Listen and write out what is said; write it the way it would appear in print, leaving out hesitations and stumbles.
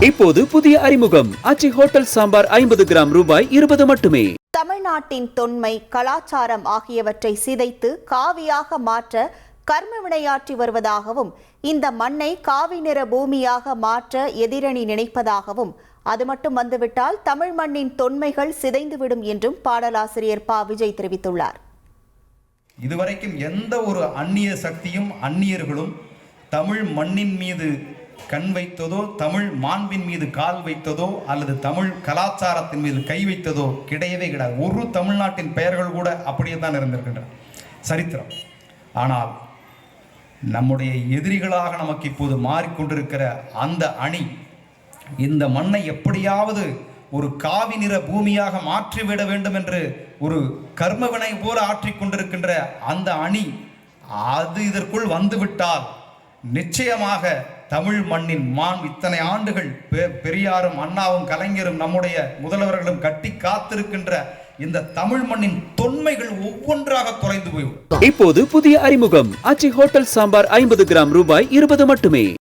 இப்போது புதிய அறிமுகம் ஆச்சி ஹோட்டல் சாம்பார் 50 கிராம் ரூபாய் 20 மட்டுமே. தமிழ்நாட்டின் தொன்மை, கலாச்சாரம் ஆகியவற்றை சிதைத்து காவியாக மாற்ற கர்ம வினையாற்றி வருவதாகவும், இந்த மண்ணை காவி நிற பூமியாக மாற்ற எதிரணி நினைப்பதாகவும், அது மட்டும் வந்துவிட்டால் தமிழ் மண்ணின் தொன்மைகள் சிதைந்துவிடும் என்றும் பாடலாசிரியர் ப. விஜய் தெரிவித்துள்ளார். இதுவரைக்கும் எந்த ஒரு அந்நிய சக்தியும் அந்நியர்களும் தமிழ் மண்ணின் மீது கண் வைத்ததோ, தமிழ் மாண்பின் மீது கால் வைத்ததோ, அல்லது தமிழ் கலாச்சாரத்தின் மீது கை வைத்ததோ கிடையவே கிடையாது. ஒரு தமிழ்நாட்டின் பெயர்கள் கூட அப்படியே தான் இருந்திருக்கின்றன சரித்திரம். ஆனால் நம்முடைய எதிரிகளாக நமக்கு இப்போது மாறிக்கொண்டிருக்கிற அந்த அணி இந்த மண்ணை எப்படியாவது ஒரு காவி நிற பூமியாக மாற்றிவிட வேண்டும் என்று ஒரு கர்மவினை போல ஆற்றிக் கொண்டிருக்கின்ற அந்த அணி அது இதற்குள் வந்துவிட்டால் நிச்சயமாக தமிழ் மண்ணின் இத்தனை ஆண்டுகள் பெரியாரும் அண்ணாவும் கலைஞரும் நம்முடைய முதல்வர்களும் கட்டி காத்திருக்கின்ற இந்த தமிழ் மண்ணின் தொன்மைகள் ஒவ்வொன்றாக தொலைந்து போய்விடும். இப்போது புதிய அறிமுகம் ஆச்சி ஹோட்டல் சாம்பார் 50 கிராம் ரூபாய் 20 மட்டுமே.